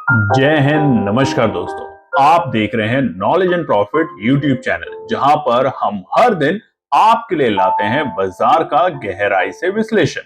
जय हिंद। नमस्कार दोस्तों, आप देख रहे हैं knowledge and profit YouTube channel, जहां पर हम हर दिन आपके लिए लाते हैं बाजार का गहराई से विश्लेषण,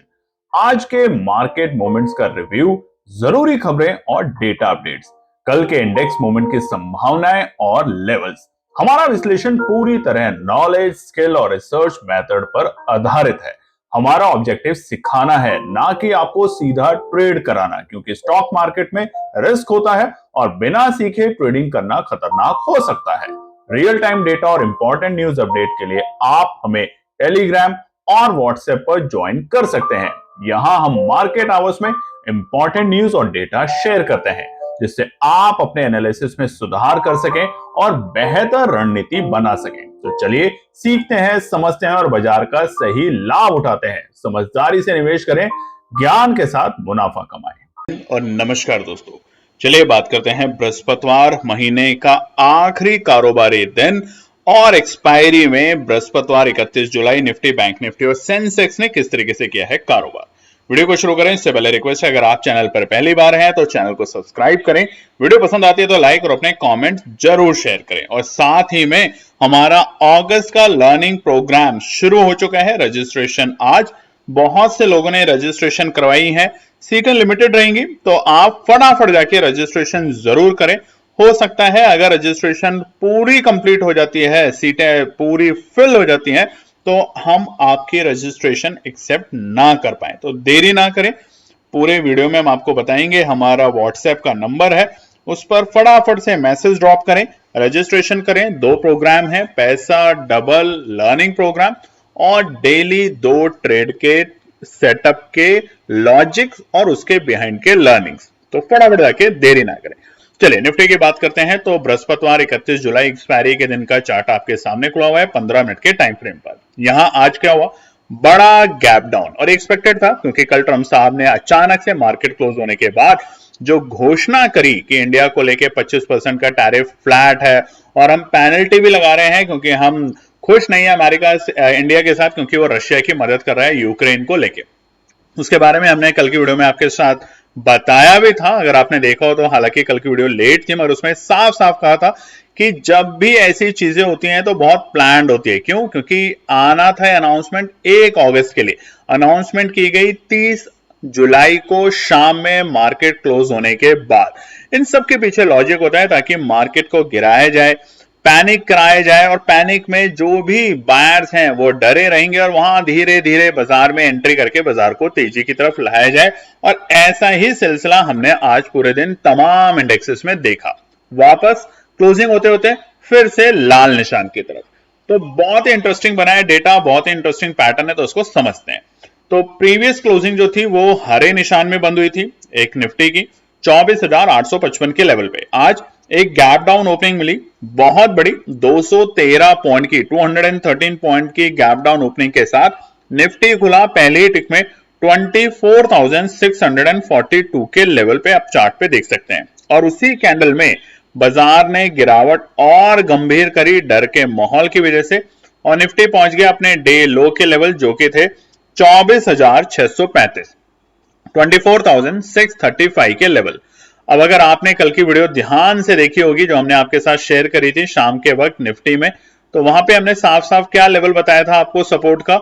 आज के मार्केट मोमेंट्स का रिव्यू, जरूरी खबरें और डेटा अपडेट्स, कल के इंडेक्स मूवमेंट की संभावनाएं और लेवल्स। हमारा विश्लेषण पूरी तरह नॉलेज, स्किल और रिसर्च मेथड पर आधारित है। हमारा ऑब्जेक्टिव सिखाना है, ना कि आपको सीधा ट्रेड कराना, क्योंकि स्टॉक मार्केट में रिस्क होता है और बिना सीखे ट्रेडिंग करना खतरनाक हो सकता है। रियल टाइम डेटा और इंपॉर्टेंट न्यूज अपडेट के लिए आप हमें टेलीग्राम और व्हाट्सएप पर ज्वाइन कर सकते हैं। यहाँ हम मार्केट आवर्स में इंपॉर्टेंट न्यूज और डेटा शेयर करते हैं, जिससे आप अपने एनालिसिस में सुधार कर सकें और बेहतर रणनीति बना सकें। तो चलिए सीखते हैं, समझते हैं और बाजार का सही लाभ उठाते हैं। समझदारी से निवेश करें, ज्ञान के साथ मुनाफा कमाएं। और नमस्कार दोस्तों, चलिए बात करते हैं बृहस्पतिवार महीने का आखिरी कारोबारी दिन और एक्सपायरी में बृहस्पतिवार 31 जुलाई निफ्टी, बैंक निफ्टी और सेंसेक्स ने किस तरीके से किया है कारोबार। वीडियो को शुरू करें इससे पहले रिक्वेस्ट है, अगर आप चैनल पर पहली बार हैं तो चैनल को सब्सक्राइब करें, वीडियो पसंद आती है तो लाइक और अपने कमेंट जरूर शेयर करें। और साथ ही में हमारा अगस्त का लर्निंग प्रोग्राम शुरू हो चुका है। रजिस्ट्रेशन आज बहुत से लोगों ने रजिस्ट्रेशन करवाई है, सीटें लिमिटेड रहेंगी, तो आप फटाफट जाके रजिस्ट्रेशन जरूर करें। हो सकता है अगर रजिस्ट्रेशन पूरी कंप्लीट हो जाती है, सीटें पूरी फिल हो जाती हैं, तो हम आपकी रजिस्ट्रेशन एक्सेप्ट ना कर पाए, तो देरी ना करें। पूरे वीडियो में हम आपको बताएंगे, हमारा व्हाट्सएप का नंबर है, उस पर फटाफट से मैसेज ड्रॉप करें, रजिस्ट्रेशन करें। 2 प्रोग्राम है, पैसा डबल लर्निंग प्रोग्राम और डेली 2 ट्रेड के सेटअप के लॉजिक्स और उसके बिहाइंड के लर्निंग्स। तो फटाफट जाके देरी ना करें। चलिए निफ्टी की बात करते हैं। तो बृहस्पतिवार 31 जुलाई एक्सपायरी के दिन का चार्ट आपके सामने खुला हुआ है 15 मिनट के टाइम फ्रेम पर। यहां आज क्या हुआ, बड़ा गैप डाउन, और एक्सपेक्टेड था, क्योंकि कल ट्रंप साहब ने अचानक से मार्केट क्लोज होने के बाद जो घोषणा करी कि इंडिया को लेके 25% का टैरिफ फ्लैट है और हम पेनल्टी भी लगा रहे हैं, क्योंकि हम खुश नहीं है अमेरिका इंडिया के साथ, क्योंकि वो रशिया की मदद कर रहा है यूक्रेन को लेके। उसके बारे में हमने कल की वीडियो में आपके साथ बताया भी था, अगर आपने देखा हो तो। हालांकि कल की वीडियो लेट थी, मगर उसमें साफ साफ कहा था कि जब भी ऐसी चीजें होती हैं तो बहुत प्लान्ड होती है। क्यों? क्योंकि आना था अनाउंसमेंट 1 अगस्त के लिए, अनाउंसमेंट की गई 30 जुलाई को शाम में मार्केट क्लोज होने के बाद। इन सब के पीछे लॉजिक होता है ताकि मार्केट को गिराया जाए, पैनिक कराया जाए, और पैनिक में जो भी बायर्स हैं वो डरे रहेंगे और वहां धीरे धीरे बाजार में एंट्री करके बाजार को तेजी की तरफ लाया जाए। और ऐसा ही सिलसिला हमने आज पूरे दिन तमाम इंडेक्सेस में देखा। वापस क्लोजिंग होते होते फिर से लाल निशान की तरफ। तो बहुत ही इंटरेस्टिंग बना है डेटा, बहुत ही इंटरेस्टिंग पैटर्न है, तो उसको समझते हैं। तो प्रीवियस क्लोजिंग जो थी वो हरे निशान में बंद हुई थी एक निफ्टी की 24,855 के लेवल पे। आज एक गैप डाउन ओपनिंग मिली बहुत बड़ी, 213 पॉइंट की, 213 पॉइंट की गैप डाउन ओपनिंग के साथ निफ्टी खुला पहले ही टिक में 24,642 के लेवल पे, आप चार्ट पे देख सकते हैं। और उसी कैंडल में बाजार ने गिरावट और गंभीर करी डर के माहौल की वजह से, और निफ्टी पहुंच गया अपने डे लो के लेवल, जो कि थे 24,635, 24,635 के लेवल। अब अगर आपने कल की वीडियो ध्यान से देखी होगी जो हमने आपके साथ शेयर करी थी शाम के वक्त निफ्टी में, तो वहां पे हमने साफ साफ क्या लेवल बताया था आपको सपोर्ट का,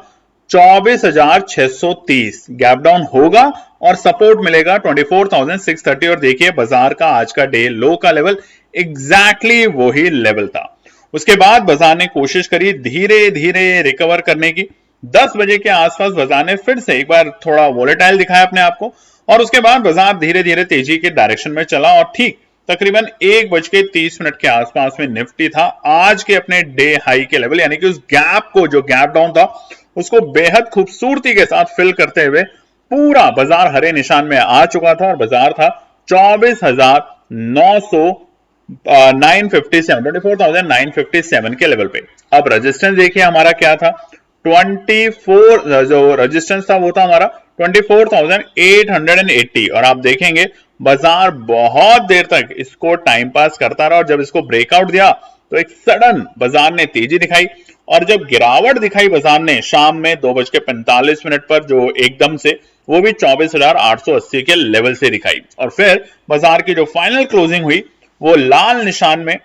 24,630 गैप डाउन होगा और सपोर्ट मिलेगा 24,630। और देखिए बाजार का आज का डे लो का लेवल एग्जैक्टली वही लेवल था। उसके बाद बाजार ने कोशिश करी धीरे धीरे रिकवर करने की। 10 बजे के आसपास बाजार ने फिर से एक बार थोड़ा वोलेटाइल दिखाया अपने आप को, और उसके बाद बाजार धीरे धीरे तेजी के डायरेक्शन में चला, और ठीक तकरीबन 1:30 के आसपास में निफ्टी था आज के अपने डे हाई के लेवल, यानी कि उस गैप को, जो गैप डाउन था, उसको बेहद खूबसूरती के साथ फिल करते हुए पूरा बाजार हरे निशान में आ चुका था, और बाजार था 24,957 के लेवल पे। अब रेजिस्टेंस देखिए हमारा क्या था, 24 जो रेजिस्टेंस था वो था हमारा 24,880, और आप देखेंगे बाजार बहुत देर तक इसको टाइम पास करता रहा, और जब इसको ब्रेकआउट दिया तो एक सडन बाजार ने तेजी दिखाई, और जब गिरावट दिखाई बाजार ने शाम में 2:45 पर, जो एकदम से वो भी 24,880 के लेवल से दिखाई। और फिर बाजार की जो फाइनल क्लोजिंग हुई वो लाल निशान में,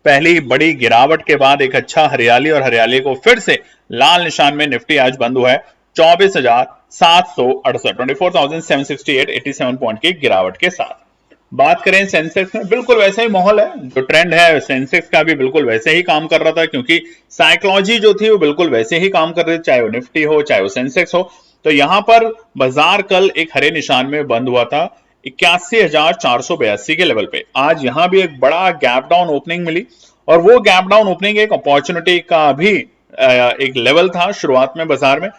पहली बड़ी गिरावट के बाद एक अच्छा हरियाली, और हरियाली को फिर से लाल निशान में निफ्टी आज बंद हुआ है 24,768 24,768 87 पॉइंट की गिरावट के साथ। बात करें सेंसेक्स में, बिल्कुल वैसा ही माहौल है, जो ट्रेंड है सेंसेक्स का भी बिल्कुल वैसे ही काम कर रहा था, क्योंकि साइकोलॉजी जो थी वो बिल्कुल वैसे ही काम कर रही थी, चाहे वो निफ्टी हो चाहे वो सेंसेक्स हो। तो यहां पर बाजार कल एक हरे निशान में बंद हुआ था 81,482 के लेवल पे। आज यहां भी एक बड़ा गैप डाउन ओपनिंग मिली, और वो गैप डाउन ओपनिंग एक अपॉर्चुनिटी का भी एक लेवल था शुरुआत में बाजार में।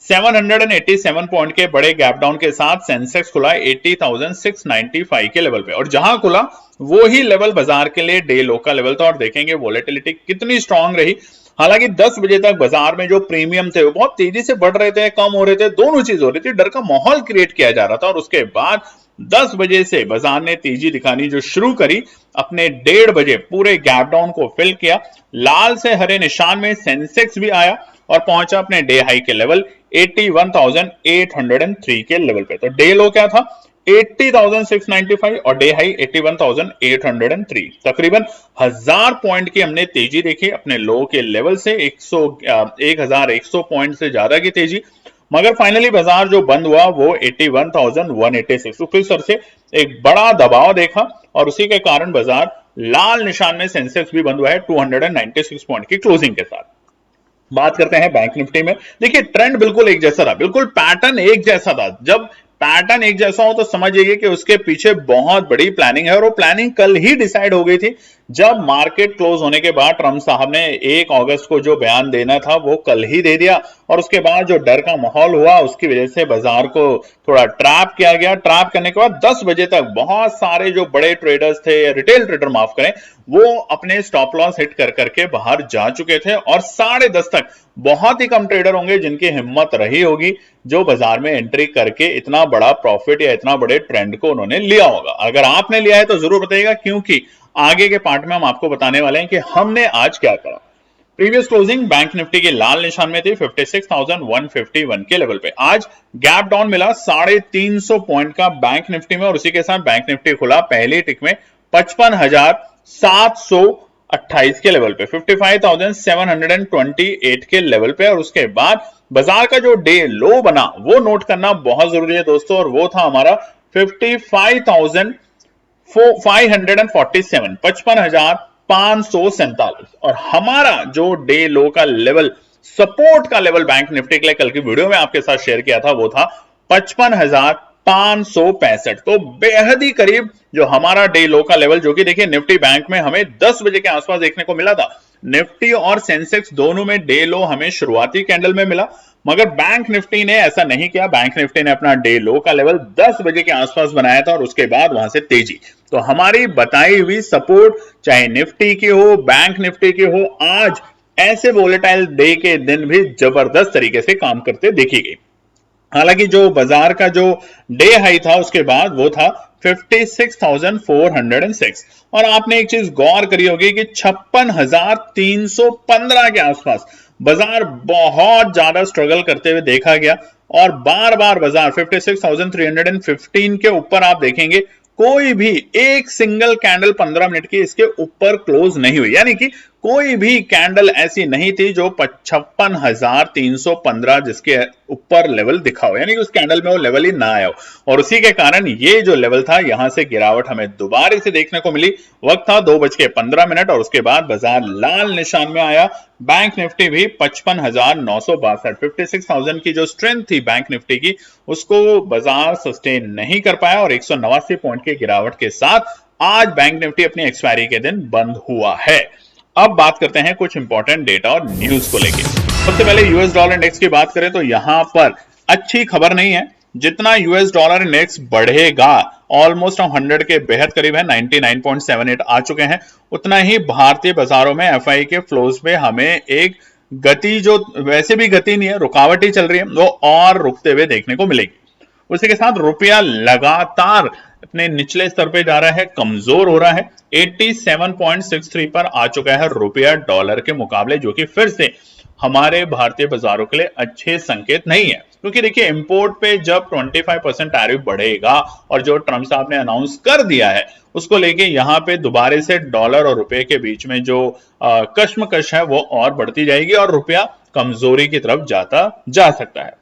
787 पॉइंट के बड़े गैप डाउन के साथ सेंसेक्स खुला 80,695 के लेवल पे, और जहां खुला वो ही लेवल बाजार के लिए डे लो का लेवल था। और देखेंगे वोलेटिलिटी कितनी स्ट्रांग रही। हालांकि 10 बजे तक बाजार में जो प्रीमियम थे वो बहुत तेजी से बढ़ रहे थे, कम हो रहे थे, दोनों चीज हो रही थी, डर का माहौल क्रिएट किया जा रहा था। और उसके बाद 10 बजे से बाजार ने तेजी दिखानी जो शुरू करी, अपने 1:30 बजे पूरे गैप डाउन को फिल किया, लाल से हरे निशान में सेंसेक्स भी आया और पहुंचा अपने डे हाई के लेवल 81,803 के लेवल पे। तो डे लो क्या था 80,695 और डे हाई 81,803, तकरीबन 1000 पॉइंट की हमने तेजी देखी अपने लो के लेवल से, 1100 पॉइंट से ज्यादा की तेजी। मगर फाइनली बाजार जो बंद हुआ वो 81,186, ऊपरी स्तर से एक बड़ा दबाव देखा, और उसी के कारण बाजार लाल निशान में सेंसेक्स भी बंद हुआ है 296 पॉइंट की क्लोजिंग के साथ। बात करते हैं बैंक निफ्टी में। देखिए ट्रेंड बिल्कुल एक जैसा था, बिल्कुल पैटर्न एक जैसा था। जब पैटर्न एक जैसा हो तो समझिए कि उसके पीछे बहुत बड़ी प्लानिंग है, और वो प्लानिंग कल ही डिसाइड हो गई थी। जब मार्केट क्लोज होने के बाद ट्रंप साहब ने 1 अगस्त को जो बयान देना था वो कल ही दे दिया, और उसके बाद जो डर का माहौल हुआ उसकी वजह से बाजार को थोड़ा ट्रैप किया गया। ट्रैप करने के बाद 10 बजे तक बहुत सारे जो बड़े ट्रेडर्स थे, रिटेल ट्रेडर माफ करें, वो अपने स्टॉप लॉस हिट कर करके बाहर जा चुके थे, और 10:30 तक बहुत ही कम ट्रेडर होंगे जिनकी हिम्मत रही होगी जो बाजार में एंट्री करके इतना बड़ा प्रॉफिट या इतना बड़े ट्रेंड को उन्होंने लिया होगा। अगर आपने लिया है तो जरूर बताइएगा, क्योंकि आगे के पार्ट में हम आपको बताने वाले हैं कि हमने आज क्या करा। प्रीवियस क्लोजिंग बैंक निफ्टी के लाल निशान में थी 56,151 के लेवल पे। आज गैप डाउन मिला 350 पॉइंट का बैंक निफ्टी में, और उसी के साथ बैंक निफ्टी खुला पहली टिक में 55,728 के लेवल पे, 55,728 के लेवल पे। और उसके बाद बाजार का जो डे लो बना वो नोट करना बहुत जरूरी है दोस्तों, और वो था हमारा 55,547, 55,547। और हमारा जो डे लो का लेवल, सपोर्ट का लेवल बैंक निफ्टी के लिए कल की वीडियो में आपके साथ शेयर किया था, वो था 55,565। तो बेहद ही करीब जो हमारा डे लो का लेवल, जो कि देखिए निफ्टी बैंक में हमें 10 बजे के आसपास देखने को मिला था। निफ्टी और सेंसेक्स दोनों में डे लो हमें शुरुआती कैंडल में मिला, मगर बैंक निफ्टी ने ऐसा नहीं किया। बैंक निफ्टी ने अपना डे लो का लेवल 10 बजे के आसपास बनाया था, और उसके बाद वहां से तेजी। तो हमारी बताई हुई सपोर्ट चाहे निफ्टी की हो, बैंक निफ्टी की हो, आज ऐसे वोलेटाइल डे के दिन भी जबरदस्त तरीके से काम करते देखी गई। हालांकि जो बाजार का जो डे हाई था उसके बाद वो था 56,406, और आपने एक चीज गौर करी होगी कि 56,315 के आसपास बाजार बहुत ज्यादा स्ट्रगल करते हुए देखा गया, और बार बार बाजार 56,315 के ऊपर आप देखेंगे कोई भी एक सिंगल कैंडल 15 मिनट की इसके ऊपर क्लोज नहीं हुई, यानी कि कोई भी कैंडल ऐसी नहीं थी जो 56,315 जिसके ऊपर लेवल दिखा हो, यानी कि उस कैंडल में वो लेवल ही ना आया हो। और उसी के कारण ये जो लेवल था यहां से गिरावट हमें दोबारा से देखने को मिली। वक्त था 2:15, और उसके बाद बाजार लाल निशान में आया। बैंक निफ्टी भी 55,962, 56,000 की जो स्ट्रेंथ थी बैंक निफ्टी की, उसको बाजार सस्टेन नहीं कर पाया, और 189 पॉइंट की गिरावट के साथ आज बैंक निफ्टी अपनी एक्सपायरी के दिन बंद हुआ है। अब बात करते हैं कुछ इंपॉर्टेंट डेटा और न्यूज को लेकर। सबसे पहले यूएस डॉलर इंडेक्स की बात करें तो यहां पर अच्छी खबर नहीं है। जितना यूएस डॉलर इंडेक्स बढ़ेगा, ऑलमोस्ट हम 100 के बेहद करीब है, 99.78 आ चुके हैं, उतना ही भारतीय बाजारों में एफआई के फ्लोज में हमें एक गति, जो वैसे भी गति नहीं है, रुकावट ही चल रही है, वो और रुकते हुए देखने को मिलेगी। उसी के साथ रुपया लगातार अपने निचले स्तर पे जा रहा है, कमजोर हो रहा है, 87.63 पर आ चुका है रुपया डॉलर के मुकाबले, जो कि फिर से हमारे भारतीय बाजारों के लिए अच्छे संकेत नहीं है। क्योंकि देखिए इंपोर्ट पे जब 25% टैरिफ बढ़ेगा और जो ट्रम्प साहब ने अनाउंस कर दिया है उसको लेके यहाँ पे दोबारा से डॉलर और रुपए के बीच में जो कश्मकश है वो और बढ़ती जाएगी और रुपया कमजोरी की तरफ जाता जा सकता है।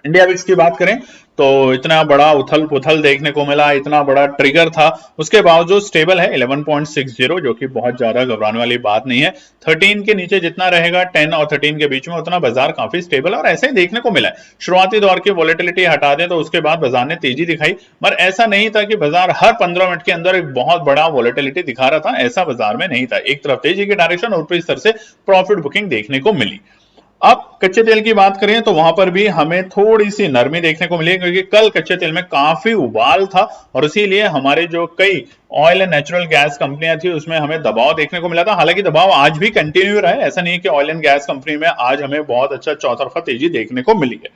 इंडिया विक्स की बात करें तो इतना बड़ा उथल पुथल देखने को मिला, इतना बड़ा ट्रिगर था, उसके बावजूद स्टेबल है 11.60, जो कि बहुत ज्यादा घबराने वाली बात नहीं है। 13 के नीचे जितना रहेगा, 10 और 13 के बीच में, उतना बाजार काफी स्टेबल और ऐसे ही देखने को मिला है। शुरुआती दौर की वॉलेटिलिटी हटा दें तो उसके बाद बाजार ने तेजी दिखाई, मगर ऐसा नहीं था कि बाजार हर 15 मिनट के अंदर एक बहुत बड़ा वॉलेटिलिटी दिखा रहा था, ऐसा बाजार में नहीं था। एक तरफ तेजी की डायरेक्शन और ऊपरी स्तर से प्रॉफिट बुकिंग देखने को मिली। अब कच्चे तेल की बात करें तो वहां पर भी हमें थोड़ी सी नरमी देखने को मिली, क्योंकि कल कच्चे तेल में काफी उबाल था और इसीलिए हमारे जो कई ऑयल एंड नेचुरल गैस कंपनियां थी उसमें हमें दबाव देखने को मिला था। हालांकि दबाव आज भी कंटिन्यू रहा है, ऐसा नहीं है कि ऑयल एंड गैस कंपनी में आज हमें बहुत अच्छा चौतरफा तेजी देखने को मिली है।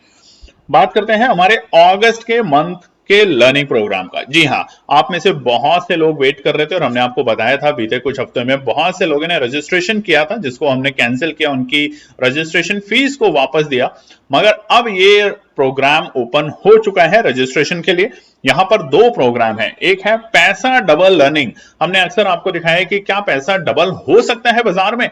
बात करते हैं हमारे अगस्त के मंथ के लर्निंग प्रोग्राम का। जी हाँ, आप में से बहुत से लोग वेट कर रहे थे और हमने आपको बताया था बीते कुछ हफ्तों में बहुत से लोगों ने रजिस्ट्रेशन किया था, जिसको हमने कैंसिल किया, उनकी रजिस्ट्रेशन फीस को वापस दिया। मगर अब ये प्रोग्राम ओपन हो चुका है रजिस्ट्रेशन के लिए। यहां पर दो प्रोग्राम है, एक है पैसा डबल लर्निंग। हमने अक्सर आपको दिखाया कि क्या पैसा डबल हो सकता है बाजार में,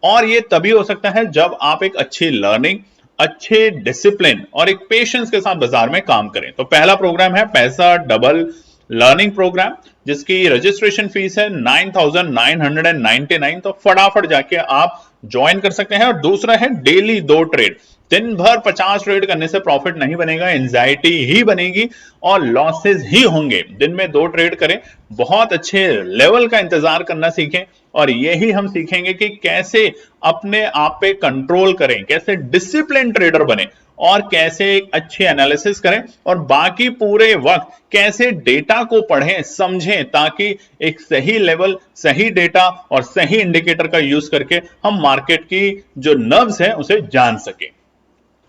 और ये तभी हो सकता है जब आप एक अच्छी लर्निंग, अच्छे डिसिप्लिन और एक पेशेंस के साथ बाजार में काम करें। तो पहला प्रोग्राम है पैसा डबल लर्निंग प्रोग्राम, जिसकी रजिस्ट्रेशन फीस है 9,999। तो फटाफट जाके आप ज्वाइन कर सकते हैं। और दूसरा है डेली 2 ट्रेड। दिन भर 50 ट्रेड करने से प्रॉफिट नहीं बनेगा, एंजाइटी ही बनेगी और लॉसेस ही होंगे। दिन में 2 ट्रेड करें, बहुत अच्छे लेवल का इंतजार करना सीखें और यही हम सीखेंगे कि कैसे अपने आप पे कंट्रोल करें, कैसे डिसिप्लिन ट्रेडर बने और कैसे एक अच्छे एनालिसिस करें और बाकी पूरे वक्त कैसे डेटा को पढ़ें, समझें, ताकि एक सही लेवल, सही डेटा और सही इंडिकेटर का यूज करके हम मार्केट की जो नर्व्स है उसे जान सकें।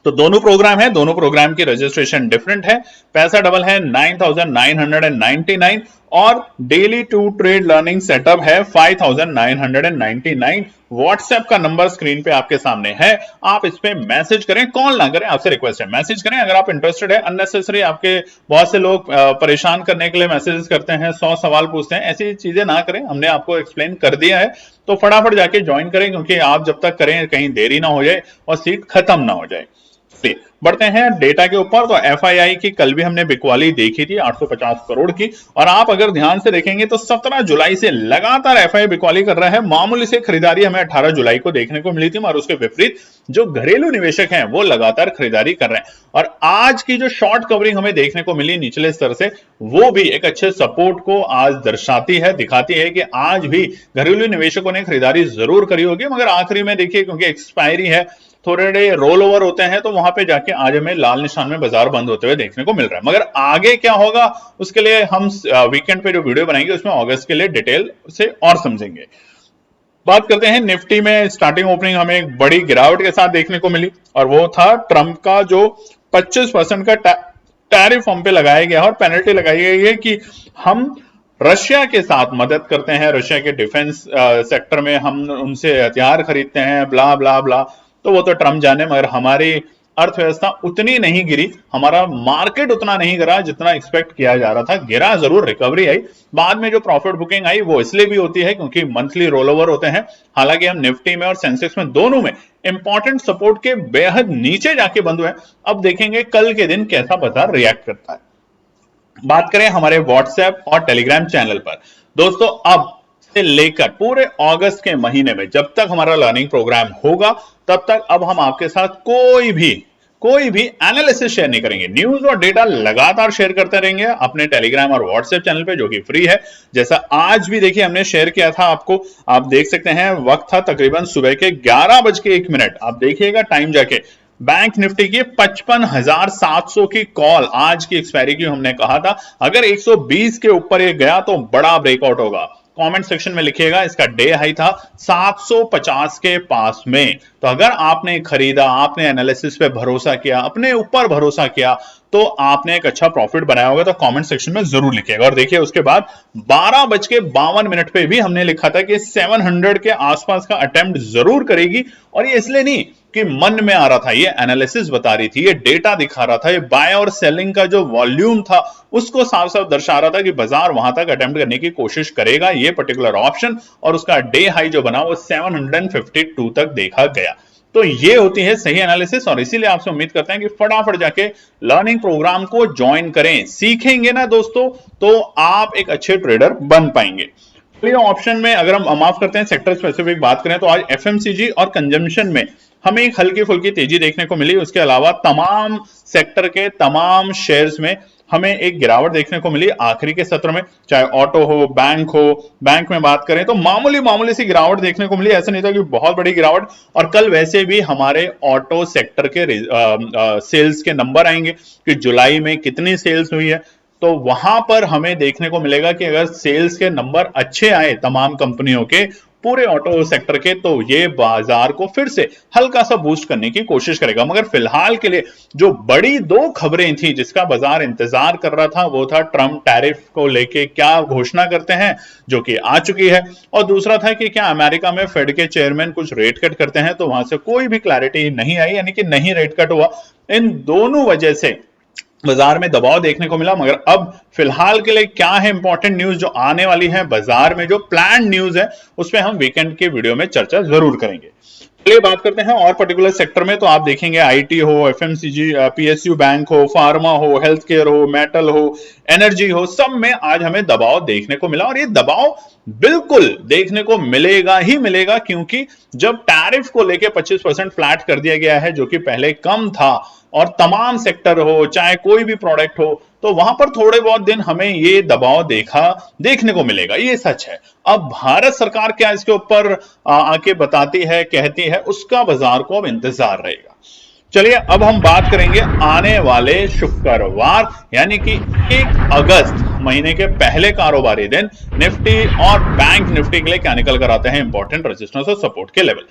तो दोनों प्रोग्राम है, दोनों प्रोग्राम की रजिस्ट्रेशन डिफरेंट है। पैसा डबल है 9,999 और डेली 2 ट्रेड लर्निंग सेटअप है 5,999। व्हाट्सएप का नंबर स्क्रीन पे आपके सामने है, आप इस पे मैसेज करें, कॉल ना करें, आपसे रिक्वेस्ट है मैसेज करें अगर आप इंटरेस्टेड है। अननेसेसरी आपके बहुत से लोग परेशान करने के लिए मैसेजेस करते हैं, 100 सवाल पूछते हैं, ऐसी चीजें ना करें, हमने आपको एक्सप्लेन कर दिया है। तो फटाफट जाके ज्वाइन करें, क्योंकि आप जब तक करें कहीं देरी ना हो जाए और सीट खत्म ना हो जाए। बढ़ते हैं डेटा के ऊपर। तो एफआईआई की कल भी हमने बिकवाली देखी थी 850 करोड़ की, और आप अगर ध्यान से देखेंगे तो 17 जुलाई से लगातार एफआईआई बिकवाली कर रहा है। मामूली से खरीदारी हमें 18 जुलाई को देखने को मिली थी, और उसके विपरीत जो घरेलू निवेशक हैं वो लगातार खरीदारी कर रहे हैं। और आज की जो शॉर्ट कवरिंग हमें देखने को मिली निचले स्तर से, वो भी एक अच्छे सपोर्ट को आज दर्शाती है, दिखाती है कि आज भी घरेलू निवेशकों ने खरीदारी जरूर करी होगी। मगर आखिरी में देखिए, क्योंकि एक्सपायरी है, थोड़े रोल ओवर होते हैं, तो वहां पे जाके आज हमें लाल निशान में बाजार बंद होते हुए देखने को मिल रहा है। मगर आगे क्या होगा उसके लिए हम वीकेंड पे जो वीडियो बनाएंगे उसमें अगस्त के लिए डिटेल से और समझेंगे। बात करते हैं निफ्टी में। स्टार्टिंग ओपनिंग हमें एक बड़ी गिरावट के साथ देखने को मिली, और वो था ट्रंप का जो 25% का टैरिफ हम पे लगाया गया और पेनल्टी लगाई गई है कि हम रशिया के साथ मदद करते हैं, रशिया के डिफेंस सेक्टर में हम उनसे हथियार खरीदते हैं, ब्ला ब्ला ब्ला। तो वो तो ट्रम्प जाने, मगर हमारी अर्थव्यवस्था उतनी नहीं गिरी, हमारा मार्केट उतना नहीं गिरा जितना एक्सपेक्ट किया जा रहा था। गिरा जरूर, रिकवरी आई। बाद में जो प्रॉफिट बुकिंग आई वो इसलिए भी होती है क्योंकि मंथली रोल ओवर होते हैं। हालांकि हम निफ्टी में और सेंसेक्स में दोनों में इंपॉर्टेंट सपोर्ट के बेहद नीचे जाके बंद हुए। अब देखेंगे कल के दिन कैसा बाजार रिएक्ट करता है। बात करें हमारे व्हाट्सएप और टेलीग्राम चैनल पर, दोस्तों अब से लेकर पूरे अगस्त के महीने में जब तक हमारा लर्निंग प्रोग्राम होगा तब तक अब हम आपके साथ कोई भी एनालिसिस शेयर नहीं करेंगे। न्यूज और डेटा लगातार शेयर करते रहेंगे अपने टेलीग्राम और व्हाट्सएप चैनल पे, जो कि फ्री है। जैसा आज भी देखिए हमने शेयर किया था आपको, आप देख सकते हैं, वक्त था तकरीबन सुबह के 11:01। आप देखिएगा टाइम जाके। बैंक निफ्टी की 55,700 की कॉल आज की एक्सपायरी की हमने कहा था, अगर 120 के ऊपर ये गया तो बड़ा ब्रेकआउट होगा। कमेंट सेक्शन में लिखिएगा, इसका डे हाई था 750 के पास में। तो अगर आपने खरीदा, आपने एनालिसिस पे भरोसा किया, अपने ऊपर भरोसा किया, तो आपने एक अच्छा प्रॉफिट बनाया होगा, तो कमेंट सेक्शन में जरूर लिखिएगा। और देखिए उसके बाद 12:52 पे भी हमने लिखा था कि 700 के आसपास का अटेम्प्ट जरूर करेगी, और ये इसलिए नहीं कि मन में आ रहा था, ये एनालिसिस बता रही थी, ये डेटा दिखा रहा था, ये बाय और सेलिंग का जो वॉल्यूम था उसको साफ साफ दर्शा रहा था कि बाजार वहां तक अटेम्प्ट करने की कोशिश करेगा ये पर्टिकुलर ऑप्शन, और उसका डे हाई जो बना वो 752 तक देखा गया। तो ये होती है सही एनालिसिस, और इसीलिए आपसे उम्मीद करते हैं कि फटाफट जाके लर्निंग प्रोग्राम को ज्वाइन करें। सीखेंगे ना दोस्तों तो आप एक अच्छे ट्रेडर बन पाएंगे। ऑप्शन में अगर हम माफ करते हैं सेक्टर स्पेसिफिक बात करें तो आज एफएमसीजी और कंजम्पशन में हमें एक हल्की फुल्की तेजी देखने को मिली। उसके अलावा तमाम सेक्टर के तमाम शेयर्स में हमें एक गिरावट देखने को मिली आखिरी के सत्र में, चाहे ऑटो हो, बैंक में बात करें तो मामूली सी गिरावट देखने को मिली, ऐसा नहीं था कि बहुत बड़ी गिरावट। और कल वैसे भी हमारे ऑटो सेक्टर के सेल्स के नंबर आएंगे कि जुलाई में कितनी सेल्स हुई है, तो वहां पर हमें देखने को मिलेगा कि अगर सेल्स के नंबर अच्छे आए तमाम कंपनियों के, पूरे ऑटो सेक्टर के, तो ये बाजार को फिर से हल्का सा बूस्ट करने की कोशिश करेगा। मगर फिलहाल के लिए जो बड़ी दो खबरें थी जिसका बाजार इंतजार कर रहा था, वो था ट्रंप टैरिफ को लेके क्या घोषणा करते हैं, जो कि आ चुकी है, और दूसरा था कि क्या अमेरिका में फेड के चेयरमैन कुछ रेट कट करते हैं, तो वहां से कोई भी क्लैरिटी नहीं आई, यानी कि नहीं रेट कट हुआ। इन दोनों वजह से बाजार में दबाव देखने को मिला। मगर अब फिलहाल के लिए क्या है इंपॉर्टेंट न्यूज जो आने वाली है बाजार में, जो प्लान न्यूज है उस पर हम वीकेंड के वीडियो में चर्चा जरूर करेंगे। चलिए बात करते हैं और पर्टिकुलर सेक्टर में, तो आप देखेंगे आईटी हो, एफएमसीजी, पीएसयू बैंक हो, फार्मा हो, हेल्थ केयर हो, मेटल हो, एनर्जी हो, सब में आज हमें दबाव देखने को मिला। और ये दबाव बिल्कुल देखने को मिलेगा ही मिलेगा, क्योंकि जब टैरिफ को लेके 25% फ्लैट कर दिया गया है, जो कि पहले कम था, और तमाम सेक्टर हो चाहे कोई भी प्रोडक्ट हो, तो वहां पर थोड़े बहुत दिन हमें ये दबाव देखने को मिलेगा, ये सच है। अब भारत सरकार क्या इसके ऊपर आके बताती है, कहती है, उसका बाजार को अब इंतजार रहेगा। चलिए अब हम बात करेंगे आने वाले शुक्रवार यानी कि 1 अगस्त महीने के पहले कारोबारी दिन निफ्टी और बैंक निफ्टी के लिए क्या निकल कर आते हैं इंपॉर्टेंट रेजिस्टेंस और सपोर्ट के लेवल।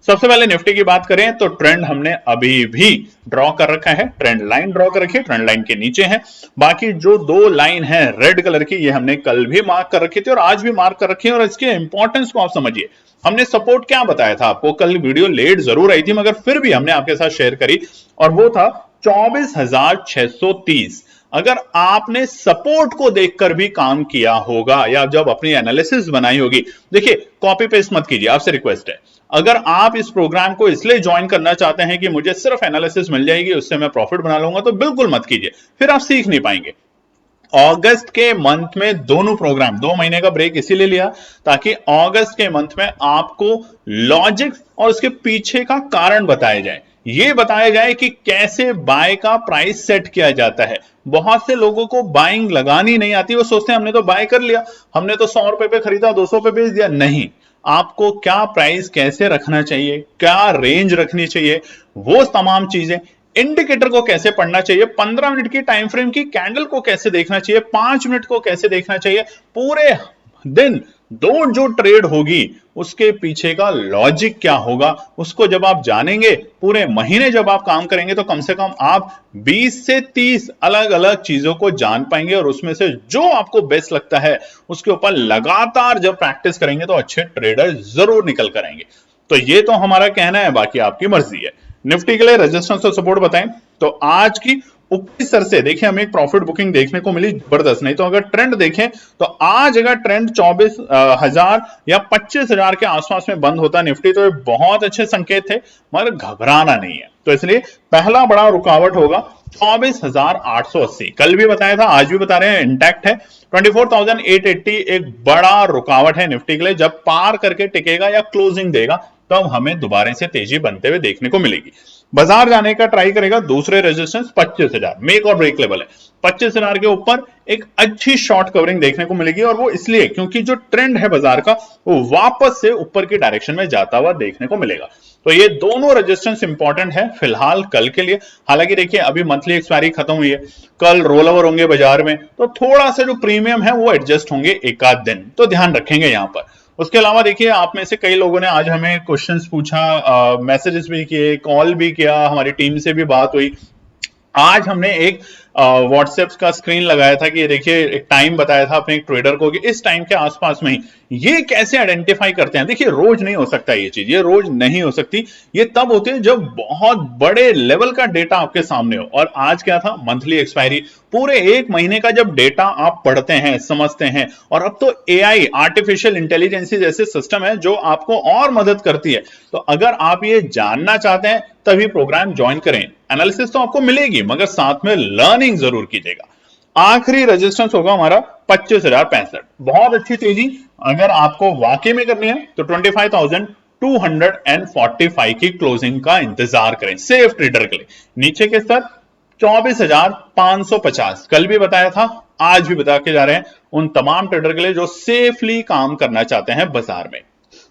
सबसे पहले निफ्टी की बात करें तो ट्रेंड हमने अभी भी ड्रॉ कर रखा है, ट्रेंड लाइन ड्रॉ कर रखी है, ट्रेंड लाइन के नीचे है। बाकी जो दो लाइन है रेड कलर की, ये हमने कल भी मार्क कर रखी थी और आज भी मार्क कर रखी है। और इसके इंपॉर्टेंस को आप समझिए, हमने सपोर्ट क्या बताया था आपको, कल वीडियो लेट जरूर आई थी मगर फिर भी हमने आपके साथ शेयर करी, और वो था 24,630। अगर आपने सपोर्ट को देखकर भी काम किया होगा या जब अपनी एनालिसिस बनाई होगी, देखिए कॉपी पेस्ट मत कीजिए, आपसे रिक्वेस्ट है। अगर आप इस प्रोग्राम को इसलिए ज्वाइन करना चाहते हैं कि मुझे सिर्फ एनालिसिस मिल जाएगी उससे मैं प्रॉफिट बना लूंगा, तो बिल्कुल मत कीजिए, फिर आप सीख नहीं पाएंगे। अगस्त के मंथ में दोनों प्रोग्राम, 2 महीने का ब्रेक इसीलिए लिया ताकि अगस्त के मंथ में आपको लॉजिक और उसके पीछे का कारण बताया जाए, ये बताया जाए कि कैसे बाय का प्राइस सेट किया जाता है। बहुत से लोगों को बाइंग लगानी नहीं आती, वो सोचते हैं हमने तो बाय कर लिया, हमने तो 100 रुपए पे खरीदा 200 पे बेच दिया। नहीं, आपको क्या प्राइस कैसे रखना चाहिए, क्या रेंज रखनी चाहिए, वो तमाम चीजें, इंडिकेटर को कैसे पढ़ना चाहिए, 15 मिनट की टाइम फ्रेम की कैंडल को कैसे देखना चाहिए, 5 मिनट को कैसे देखना चाहिए, पूरे दिन जो ट्रेड होगी उसके पीछे का लॉजिक क्या होगा, उसको जब आप जानेंगे, पूरे महीने जब आप काम करेंगे, तो कम से कम आप 20 से 30 अलग अलग चीजों को जान पाएंगे। और उसमें से जो आपको बेस्ट लगता है उसके ऊपर लगातार जब प्रैक्टिस करेंगे तो अच्छे ट्रेडर जरूर निकल कर आएंगे। तो ये तो हमारा कहना है, बाकी आपकी मर्जी है। निफ्टी के लिए रेजिस्टेंस और सपोर्ट बताएं तो आज की ऊपरी स्तर से देखिए हमें एक प्रॉफिट बुकिंग देखने को मिली जबरदस्त। नहीं तो अगर ट्रेंड देखें तो आज अगर ट्रेंड 24,000 या 25,000 के आसपास में बंद होता निफ्टी, तो ये बहुत अच्छे संकेत थे, मगर घबराना नहीं है। तो इसलिए पहला बड़ा रुकावट होगा 24,880। कल भी बताया था, आज भी बता रहे हैं, इंटैक्ट है। 24,880 एक बड़ा रुकावट है निफ्टी के लिए, जब पार करके टिकेगा या क्लोजिंग देगा तब हमें दोबारा से तेजी बनते हुए देखने को मिलेगी। बाजार जाने का ट्राई करेगा दूसरे रेजिस्टेंस 25,000, मेक और ब्रेक लेवल है। 25,000 के ऊपर एक अच्छी शॉर्ट कवरिंग देखने को मिलेगी, और वो इसलिए क्योंकि जो ट्रेंड है बाजार का वो वापस से ऊपर की डायरेक्शन में जाता हुआ देखने को मिलेगा। तो ये दोनों रेजिस्टेंस इंपॉर्टेंट है फिलहाल कल के लिए। हालांकि देखिए अभी मंथली एक्सपायरी खत्म हुई है, कल रोल ओवर होंगे बाजार में, तो थोड़ा सा जो प्रीमियम है वो एडजस्ट होंगे एक आध दिन, तो ध्यान रखेंगे यहां पर। उसके अलावा देखिए आप में से कई लोगों ने आज हमें क्वेश्चंस पूछा, मैसेजेस भी किए, कॉल भी किया, हमारी टीम से भी बात हुई। आज हमने एक व्हाट्सएप का स्क्रीन लगाया था कि देखिए एक टाइम बताया था अपने एक ट्रेडर को कि इस टाइम के आसपास में ही, ये कैसे आइडेंटिफाई करते हैं? देखिए रोज नहीं हो सकता ये चीज, ये रोज नहीं हो सकती, ये तब होती है जब बहुत बड़े लेवल का डेटा आपके सामने हो। और आज क्या था, मंथली एक्सपायरी, पूरे एक महीने का जब डेटा आप पढ़ते हैं, समझते हैं, और अब तो एआई, आर्टिफिशियल इंटेलिजेंस जैसे सिस्टम है जो आपको और मदद करती है। तो अगर आप ये जानना चाहते हैं तभी प्रोग्राम ज्वाइन करें। एनालिसिस तो आपको मिलेगी मगर साथ में लर्निंग जरूर कीजिएगा। आखिरी रेजिस्टेंस होगा हमारा 25,065, बहुत अच्छी तेजी अगर आपको वाकई में करनी है तो 25,245 की क्लोजिंग का इंतजार करें सेफ ट्रेडर के लिए। नीचे के स्तर 24,550, कल भी बताया था, आज भी बता के जा रहे हैं उन तमाम ट्रेडर के लिए जो सेफली काम करना चाहते हैं बाजार में।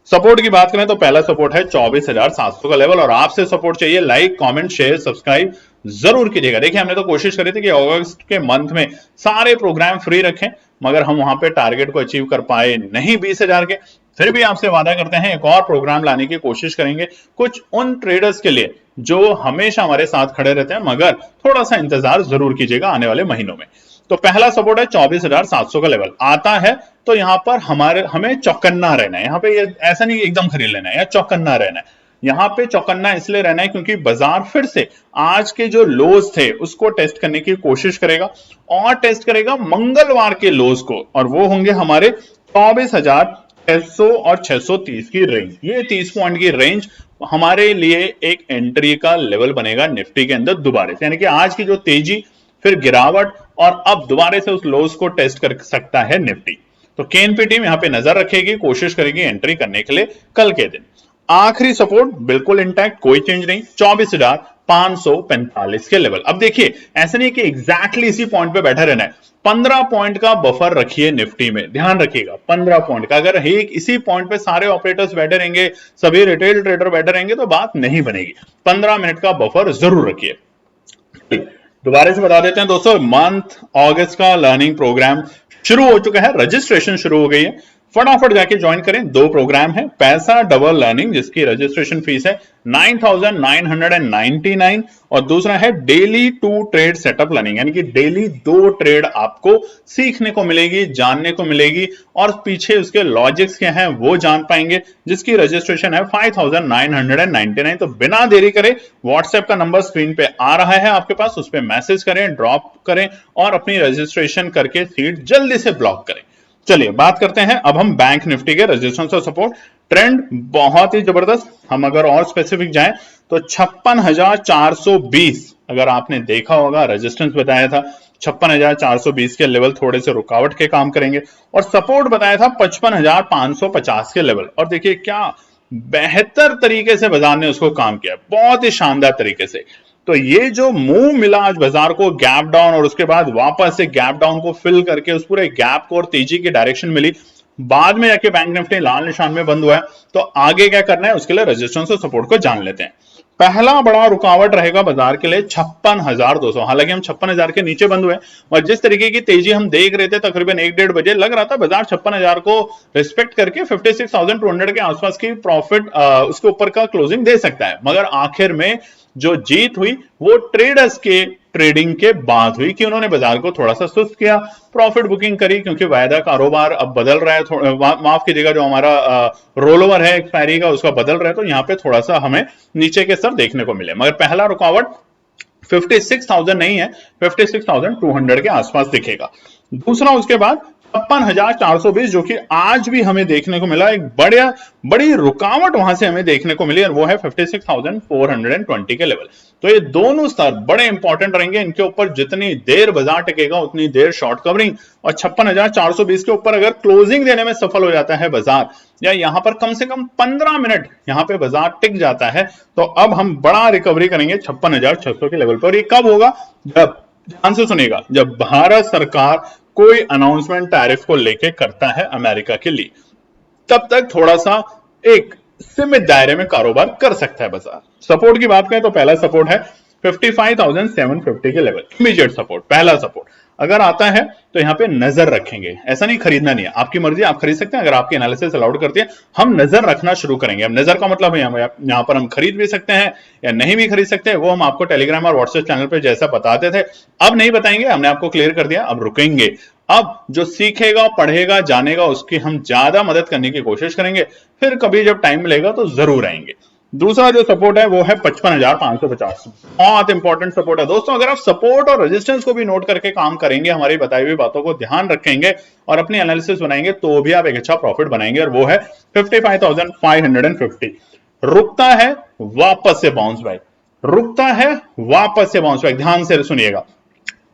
सपोर्ट की बात करें तो पहला सपोर्ट है 24,700 का लेवल, और आपसे सपोर्ट चाहिए लाइक, कमेंट, शेयर, सब्सक्राइब जरूर कीजिएगा। देखिए हमने तो कोशिश करी थी कि अगस्त के मंथ में सारे प्रोग्राम फ्री रखें, मगर हम वहां पे टारगेट को अचीव कर पाए नहीं 20,000 के। फिर भी आपसे वादा करते हैं एक और प्रोग्राम लाने की कोशिश करेंगे कुछ उन ट्रेडर्स के लिए जो हमेशा हमारे साथ खड़े रहते हैं, मगर थोड़ा सा इंतजार जरूर कीजिएगा आने वाले महीनों में। तो पहला सपोर्ट है 24,700 का लेवल आता है तो यहां पर हमें चौकन्ना रहना है। यहां पे ये ऐसा नहीं एकदम खरीद लेना है या चौकन्ना रहना है। यहां पे चौकन्ना इसलिए रहना है क्योंकि बाजार फिर से आज के जो लोज थे उसको टेस्ट करने की कोशिश करेगा, और टेस्ट करेगा मंगलवार के लोज को, और वो होंगे हमारे 24,600 और 630 की रेंज। ये 30 पॉइंट की रेंज हमारे लिए एक एंट्री का लेवल बनेगा निफ्टी के अंदर दोबारा से, यानी कि आज की जो तेजी, फिर गिरावट, और अब दोबारा से उस लोज को टेस्ट कर सकता है निफ्टी। तो केएनपी टीम यहां पे नजर रखेगी, कोशिश करेगी एंट्री करने के लिए कल के दिन। आखिरी सपोर्ट बिल्कुल इंटैक्ट, कोई चेंज नहीं, 24,545 के लेवल। अब देखिए ऐसा नहीं कि एग्जैक्टली इसी पॉइंट पे बैठा रहना है, 15 पॉइंट का बफर रखिए निफ्टी में, ध्यान रखिएगा 15 पॉइंट का। अगर एक इसी पॉइंट पे सारे ऑपरेटर्स बैठे रहेंगे, सभी रिटेल ट्रेडर बैठे रहेंगे तो बात नहीं बनेगी। 15 मिनट का बफर जरूर रखिए। दोबारा से बता देते हैं दोस्तों, मंथ अगस्त का लर्निंग प्रोग्राम शुरू हो चुका है, रजिस्ट्रेशन शुरू हो गई है, फटाफट जाके ज्वाइन करें। 2 प्रोग्राम है, पैसा डबल लर्निंग जिसकी रजिस्ट्रेशन फीस है 9,999, और दूसरा है डेली 2 ट्रेड सेटअप लर्निंग, यानी कि डेली 2 ट्रेड आपको सीखने को मिलेगी, जानने को मिलेगी, और पीछे उसके लॉजिक्स क्या हैं वो जान पाएंगे, जिसकी रजिस्ट्रेशन है 5,999। तो बिना देरी करे व्हाट्सएप का नंबर स्क्रीन पे आ रहा है आपके पास, उस पर मैसेज करें, ड्रॉप करें और अपनी रजिस्ट्रेशन करके सीट जल्दी से ब्लॉक करें। चलिए बात करते हैं अब हम बैंक निफ्टी के रेजिस्टेंस और सपोर्ट। ट्रेंड बहुत ही जबरदस्त, हम अगर और स्पेसिफिक जाएं तो 56,420, अगर आपने देखा होगा रेजिस्टेंस बताया था 56,420 के लेवल थोड़े से रुकावट के काम करेंगे, और सपोर्ट बताया था 55,550 के लेवल। और देखिए क्या बेहतर तरीके से बाजार ने उसको काम किया, बहुत ही शानदार तरीके से। तो ये जो मूव मिला आज बाजार को, गैप डाउन, और उसके बाद वापस से गैप डाउन को फिल करके उस पूरे गैप को और तेजी की डायरेक्शन मिली, बाद में जाके बैंक निफ्टी लाल निशान में बंद हुआ है। तो आगे क्या करना है उसके लिए रेजिस्टेंस और सपोर्ट को जान लेते हैं। पहला बड़ा रुकावट रहेगा बाजार के लिए 56,200, हालांकि हम 56,000 के नीचे बंद हुए, और जिस तरीके की तेजी हम देख रहे थे तकरीबन 1-1.5 बजे लग रहा था बाजार 56,000 को रिस्पेक्ट करके 56,200 के आसपास की प्रॉफिट उसके ऊपर का क्लोजिंग दे सकता है। मगर आखिर में जो जीत हुई वो ट्रेडर्स के ट्रेडिंग के बाद हुई कि उन्होंने बाजार को थोड़ा सा सुस्त किया, प्रॉफिट बुकिंग करी, क्योंकि वायदा कारोबार अब बदल रहा है, माफ कीजिएगा जो हमारा रोल ओवर है एक्सपायरी का उसका बदल रहा है, तो यहाँ पे थोड़ा सा हमें नीचे के स्तर देखने को मिले। मगर पहला रुकावट 56,000 नहीं है, 56,200 के आसपास दिखेगा। दूसरा उसके बाद 56,420 जो कि आज भी हमें देखने को मिला, एक बड़ी रुकावट वहां से हमें देखने को मिली, और वो है 56,420 के लेवल। तो ये दोनों स्तर बड़े इंपॉर्टेंट रहेंगे, इनके ऊपर जितनी देर बाजार टिकेगा उतनी देर शॉर्ट कवरिंग, और 56,420 के ऊपर अगर क्लोजिंग देने में सफल हो जाता है बाजार, या यहां पर कम से कम 15 मिनट यहां पे बाजार टिक जाता है, तो अब हम बड़ा रिकवरी करेंगे 56,600 के लेवल पर। और ये कब होगा? जब, ध्यान से सुनिएगा, जब भारत सरकार कोई अनाउंसमेंट टैरिफ को लेके करता है अमेरिका के लिए, तब तक थोड़ा सा एक सीमित दायरे में कारोबार कर सकता है बाजार। सपोर्ट की बात करें तो पहला सपोर्ट है 55,750 के लेवल, इमीडिएट सपोर्ट, पहला सपोर्ट अगर आता है तो यहां पे नजर रखेंगे। ऐसा नहीं खरीदना नहीं है, आपकी मर्जी, आप खरीद सकते हैं अगर आपकी एनालिसिस अलाउड करती है। हम नजर रखना शुरू करेंगे। अब नजर का मतलब है यहां पर हम खरीद भी सकते हैं या नहीं भी खरीद सकते हैं, वो हम आपको टेलीग्राम और व्हाट्सएप चैनल पे जैसा बताते थे अब नहीं बताएंगे, हमने आपको क्लियर कर दिया, अब रुकेंगे। अब जो सीखेगा, पढ़ेगा, जानेगा, उसकी हम ज्यादा मदद करने की कोशिश करेंगे। फिर कभी जब टाइम मिलेगा तो जरूर आएंगे। दूसरा जो सपोर्ट है वो है 55,550, बहुत इंपॉर्टेंट सपोर्ट है दोस्तों। अगर आप सपोर्ट और रेजिस्टेंस को भी नोट करके काम करेंगे, हमारी बताई हुई बातों को ध्यान रखेंगे और अपनी एनालिसिस बनाएंगे, तो भी आप एक अच्छा प्रॉफिट बनाएंगे। और वो है 55,550। रुकता है, वापस से बाउंस बैक, रुकता है, वापस से बाउंस बैक, ध्यान से सुनिएगा।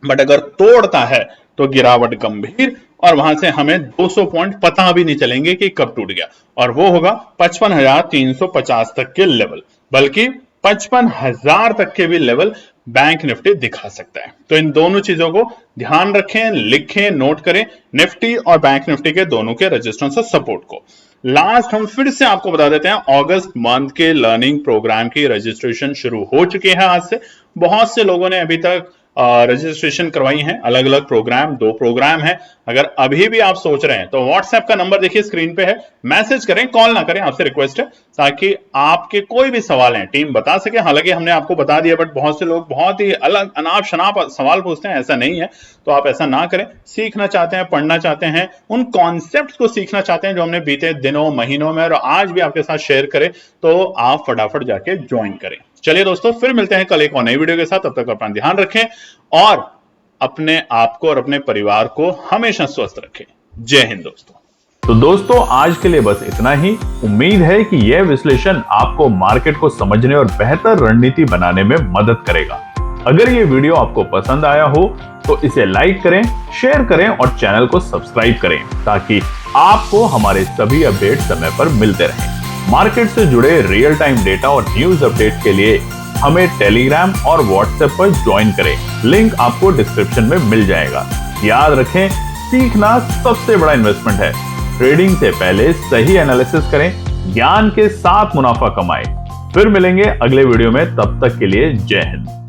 बट अगर तोड़ता है तो गिरावट गंभीर, और वहां से हमें 200 पॉइंट पता भी नहीं चलेंगे कि कब टूट गया, और वो होगा 55,350 तक के लेवल, बल्कि 55,000 तक के भी लेवल बैंक निफ्टी दिखा सकता है। तो इन दोनों चीजों को ध्यान रखें, लिखें, नोट करें, निफ्टी और बैंक निफ्टी के दोनों के रेजिस्टेंस और सपोर्ट को। लास्ट हम फिर से आपको बता देते हैं, अगस्त मंथ के लर्निंग प्रोग्राम की रजिस्ट्रेशन शुरू हो चुकी है आज से। बहुत से लोगों ने अभी तक रजिस्ट्रेशन करवाई है, अलग अलग प्रोग्राम, 2 प्रोग्राम है। अगर अभी भी आप सोच रहे हैं तो व्हाट्सएप का नंबर देखिए स्क्रीन पे है, मैसेज करें, कॉल ना करें, आपसे रिक्वेस्ट है, ताकि आपके कोई भी सवाल हैं टीम बता सके। हालांकि हमने आपको बता दिया, बट बहुत से लोग बहुत ही अलग अनाप शनाप सवाल पूछते हैं, ऐसा नहीं है, तो आप ऐसा ना करें। सीखना चाहते हैं, पढ़ना चाहते हैं, उन कॉन्सेप्ट्स को सीखना चाहते हैं जो हमने बीते दिनों, महीनों में और आज भी आपके साथ शेयर करें, तो आप फटाफट जाके ज्वाइन करें। चलिए दोस्तों, फिर मिलते हैं कल एक और नई वीडियो के साथ। तब तक अपना ध्यान रखें और अपने आप को और अपने परिवार को हमेशा स्वस्थ रखें। जय हिंद दोस्तों। तो दोस्तों, आज के लिए बस इतना ही। उम्मीद है कि यह विश्लेषण आपको मार्केट को समझने और बेहतर रणनीति बनाने में मदद करेगा। अगर ये वीडियो आपको पसंद आया हो तो इसे लाइक करें, शेयर करें और चैनल को सब्सक्राइब करें, ताकि आपको हमारे सभी अपडेट समय पर मिलते रहें। मार्केट से जुड़े रियल टाइम डेटा और न्यूज अपडेट के लिए हमें टेलीग्राम और व्हाट्सएप पर ज्वाइन करें, लिंक आपको डिस्क्रिप्शन में मिल जाएगा। याद रखें, सीखना सबसे बड़ा इन्वेस्टमेंट है। ट्रेडिंग से पहले सही एनालिसिस करें, ज्ञान के साथ मुनाफा कमाएं। फिर मिलेंगे अगले वीडियो में, तब तक के लिए जय हिंद।